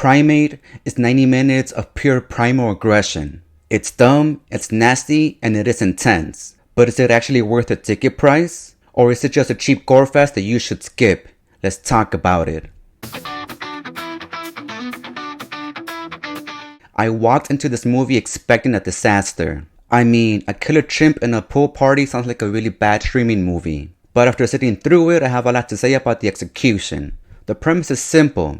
Primate is 90 minutes of pure primal aggression. It's dumb, it's nasty, and it is intense. But is it actually worth the ticket price? Or is it just a cheap gore fest that you should skip? Let's talk about it. I walked into this movie expecting a disaster. I mean, a killer chimp in a pool party sounds like a really bad streaming movie. But after sitting through it, I have a lot to say about the execution. The premise is simple.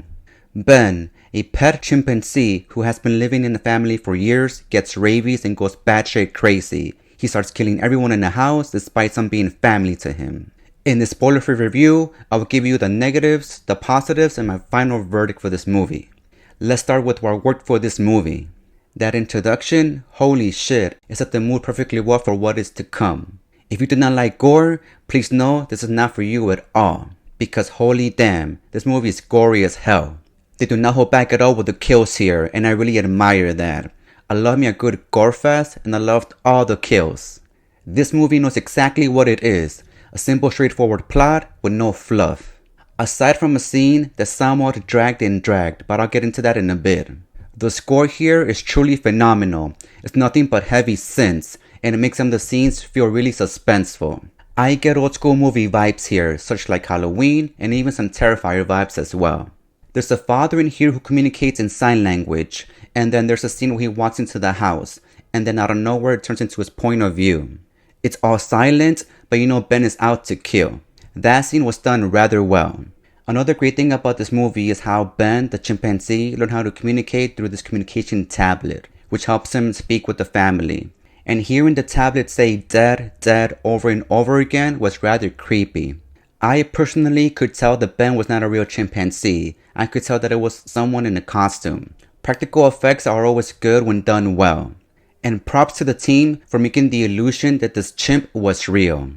Ben, a pet chimpanzee who has been living in the family for years, gets rabies and goes batshit crazy. He starts killing everyone in the house despite some being family to him. In this spoiler-free review, I will give you the negatives, the positives, and my final verdict for this movie. Let's start with what worked for this movie. That introduction, holy shit, it set the mood perfectly well for what is to come. If you do not like gore, please know this is not for you at all. Because holy damn, this movie is gory as hell. They do not hold back at all with the kills here, and I really admire that. I love me a good gore fest, and I loved all the kills. This movie knows exactly what it is. A simple straightforward plot with no fluff. Aside from a scene that's somewhat dragged, but I'll get into that in a bit. The score here is truly phenomenal. It's nothing but heavy synths, and it makes some of the scenes feel really suspenseful. I get old school movie vibes here, such like Halloween, and even some Terrifier vibes as well. There's a father in here who communicates in sign language, and then there's a scene where he walks into the house, and then out of nowhere it turns into his point of view. It's all silent, but you know Ben is out to kill. That scene was done rather well. Another great thing about this movie is how Ben, the chimpanzee, learned how to communicate through this communication tablet, which helps him speak with the family. And hearing the tablet say dead, dead over and over again was rather creepy. I personally could tell that Ben was not a real chimpanzee. I could tell that it was someone in a costume. Practical effects are always good when done well. And props to the team for making the illusion that this chimp was real.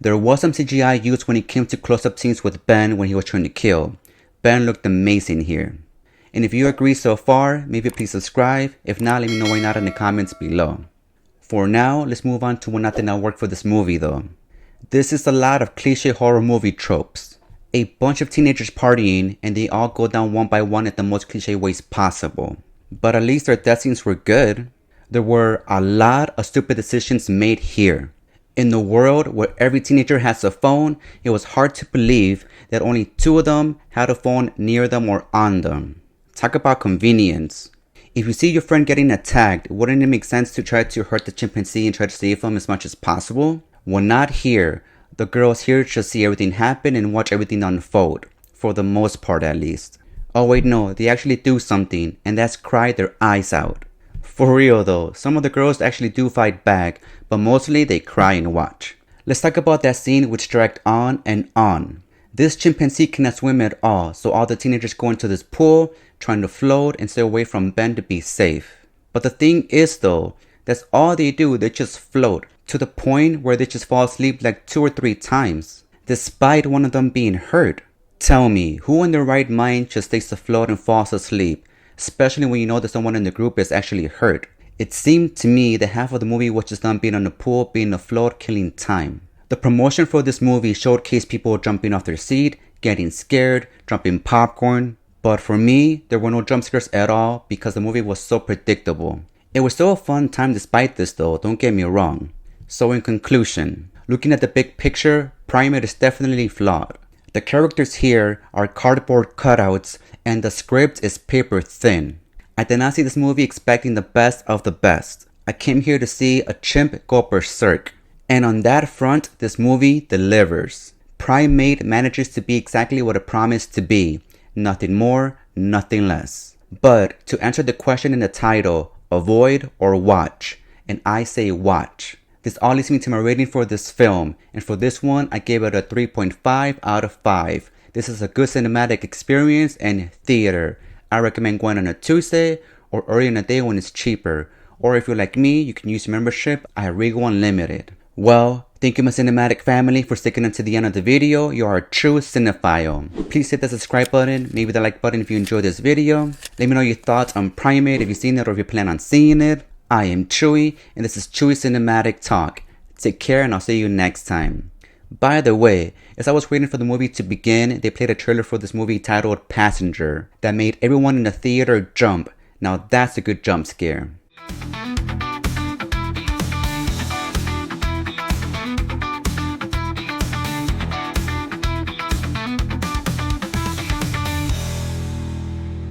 There was some CGI used when it came to close-up scenes with Ben when he was trying to kill. Ben looked amazing here. And if you agree so far, maybe please subscribe. If not, let me know why not in the comments below. For now, let's move on to what not did not work for this movie though. This is a lot of cliche horror movie tropes. A bunch of teenagers partying and they all go down one by one at the most cliche ways possible. But at least their death scenes were good. There were a lot of stupid decisions made here. In the world where every teenager has a phone, it was hard to believe that only 2 of them had a phone near them or on them. Talk about convenience. If you see your friend getting attacked, wouldn't it make sense to try to hurt the chimpanzee and try to save him as much as possible? Well, not here. The girls here just see everything happen and watch everything unfold. For the most part at least. Oh wait, no, they actually do something, and that's cry their eyes out. For real though, some of the girls actually do fight back, but mostly they cry and watch. Let's talk about that scene which dragged on and on. This chimpanzee cannot swim at all, so all the teenagers go into this pool, trying to float and stay away from Ben to be safe. But the thing is though, that's all they do, they just float, to the point where they just fall asleep like 2 or 3 times, despite one of them being hurt. Tell me, who in their right mind just stays afloat and falls asleep? Especially when you know that someone in the group is actually hurt. It seemed to me that half of the movie was just them being on the pool, being afloat, killing time. The promotion for this movie showcased people jumping off their seat, getting scared, dropping popcorn. But for me, there were no jump scares at all because the movie was so predictable. It was still a fun time despite this though, don't get me wrong. So in conclusion, looking at the big picture, Primate is definitely flawed. The characters here are cardboard cutouts and the script is paper thin. I did not see this movie expecting the best of the best. I came here to see a chimp go berserk. And on that front, this movie delivers. Primate manages to be exactly what it promised to be. Nothing more, nothing less. But to answer the question in the title, avoid or watch, and I say watch. This all leads me to my rating for this film, and for this one I gave it a 3.5 out of 5. This is a good cinematic experience and theater. I recommend going on a Tuesday or early in the day when it's cheaper. Or if you're like me, you can use membership at Regal Unlimited. Well, thank you my cinematic family for sticking until the end of the video. You are a true cinephile. Please hit the subscribe button, maybe the like button if you enjoyed this video. Let me know your thoughts on Primate if you've seen it or if you plan on seeing it. I am Chewy, and this is Chewy Cinematic Talk. Take care and I'll see you next time. By the way, as I was waiting for the movie to begin, they played a trailer for this movie titled Passenger that made everyone in the theater jump. Now that's a good jump scare.